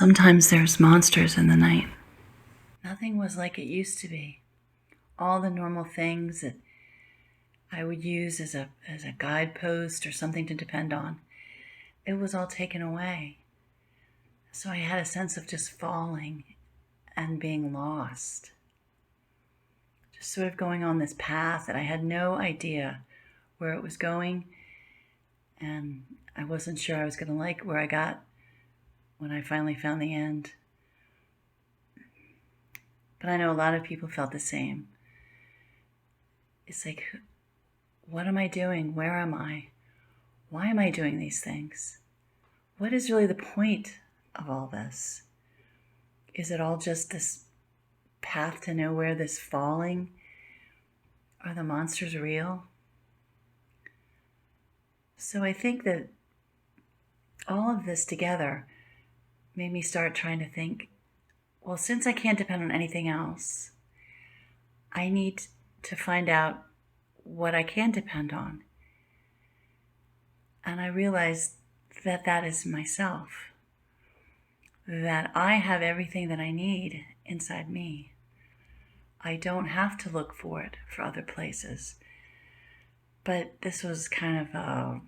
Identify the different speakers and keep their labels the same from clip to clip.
Speaker 1: Sometimes there's monsters in the night. Nothing was like it used to be. All the normal things that I would use as a guidepost or something to depend on, it was all taken away. So I had a sense of just falling and being lost. Just sort of going on this path that I had no idea where it was going, and I wasn't sure I was going to like where I got when I finally found the end. But I know a lot of people felt the same. It's like, what am I doing? Where am I? Why am I doing these things? What is really the point of all this? Is it all just this path to nowhere, this falling? Are the monsters real? So I think that all of this together made me start trying to think, well, since I can't depend on anything else, I need to find out what I can depend on. And I realized that that is myself, that I have everything that I need inside me. I don't have to look for it for other places. But this was kind of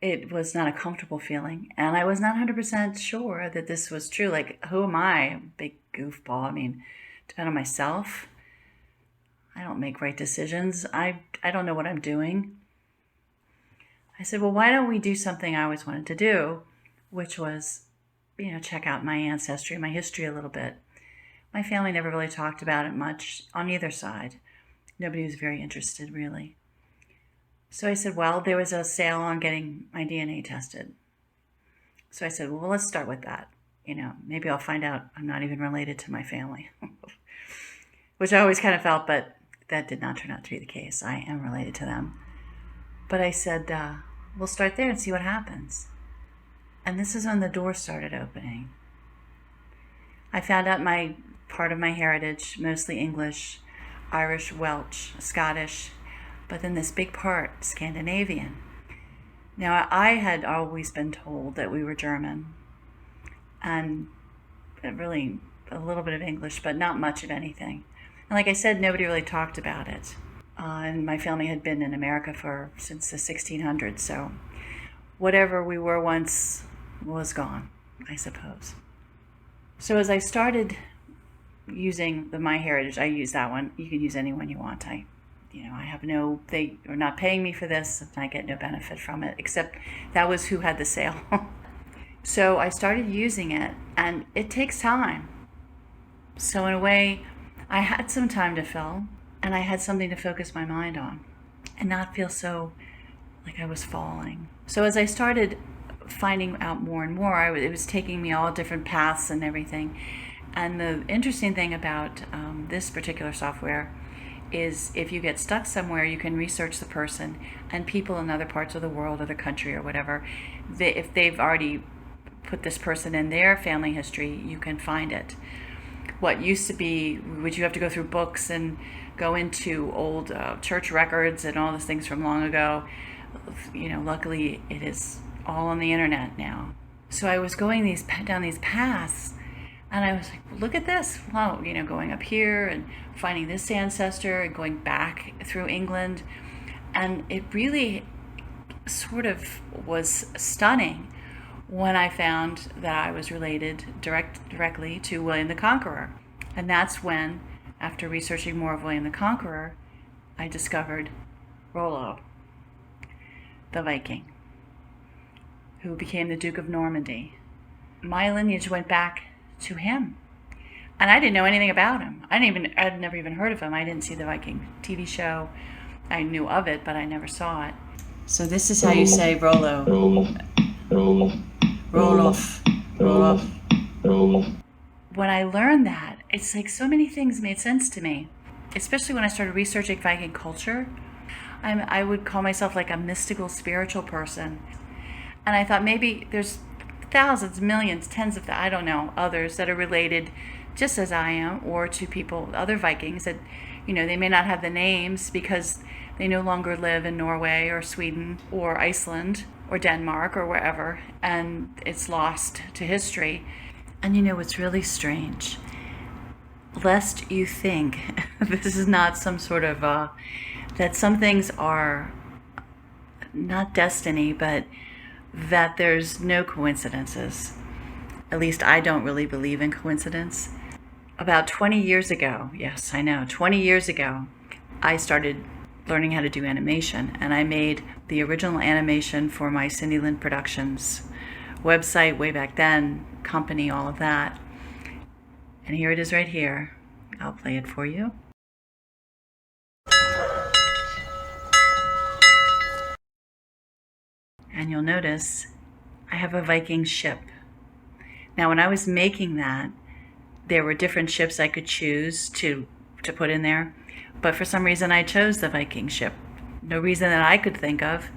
Speaker 1: it was not a comfortable feeling. And I was not 100% sure that this was true. Like, who am I? Big goofball. I mean, depend on myself. I don't make right decisions. I don't know what I'm doing. I said, well, why don't we do something I always wanted to do, which was, check out my ancestry, my history a little bit. My family never really talked about it much on either side. Nobody was very interested, really. So I said, well, there was a sale on getting my DNA tested. So I said, well, let's start with that. Maybe I'll find out I'm not even related to my family, which I always kind of felt, but that did not turn out to be the case. I am related to them. But I said, we'll start there and see what happens. And this is when the door started opening. I found out my part of my heritage, mostly English, Irish, Welsh, Scottish, but then this big part, Scandinavian. Now, I had always been told that we were German, and really a little bit of English, but not much of anything. And like I said, nobody really talked about it. And my family had been in America since the 1600s, so whatever we were once was gone, I suppose. So as I started using the MyHeritage, I use that one. You can use any one you want. I have they are not paying me for this, and I get no benefit from it, except that was who had the sale. So I started using it, and it takes time. So in a way, I had some time to fill, and I had something to focus my mind on and not feel so like I was falling. So as I started finding out more and more, it was taking me all different paths and everything. And the interesting thing about this particular software is if you get stuck somewhere, you can research the person, and people in other parts of the world or the country or whatever, if they've already put this person in their family history, you can find it. What used to be, would you have to go through books and go into old church records and all those things from long ago, luckily it is all on the internet now. So I was going down these paths, and I was like, look at this. Wow, going up here and finding this ancestor and going back through England. And it really sort of was stunning when I found that I was related directly to William the Conqueror. And that's when, after researching more of William the Conqueror, I discovered Rollo the Viking, who became the Duke of Normandy. My lineage went back to him. And I didn't know anything about him. I'd never even heard of him. I didn't see the Viking TV show. I knew of it, but I never saw it. So this is how you say Rollo. Roloff. When I learned that, it's like so many things made sense to me, especially when I started researching Viking culture. I would call myself like a mystical, spiritual person. And I thought maybe there's thousands, millions, tens of, others that are related just as I am, or to people, other Vikings that They may not have the names because they no longer live in Norway or Sweden or Iceland or Denmark or wherever, and it's lost to history. And what's really strange? Lest you think this is not some sort of, that some things are not destiny, but that there's no coincidences. At least I don't really believe in coincidence. About 20 years ago, yes, I know, 20 years ago, I started learning how to do animation, and I made the original animation for my Cindy Lynn Productions website way back then, company, all of that. And here it is right here. I'll play it for you. And you'll notice I have a Viking ship. Now, when I was making that, there were different ships I could choose to put in there, but for some reason I chose the Viking ship. No reason that I could think of.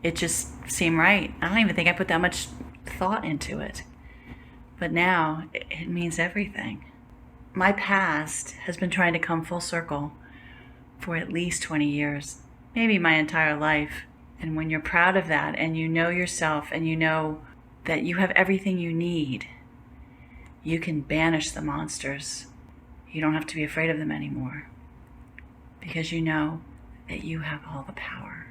Speaker 1: It just seemed right. I don't even think I put that much thought into it. But now it means everything. My past has been trying to come full circle for at least 20 years, maybe my entire life. And when you're proud of that and you know yourself and you know that you have everything you need, you can banish the monsters. You don't have to be afraid of them anymore because you know that you have all the power.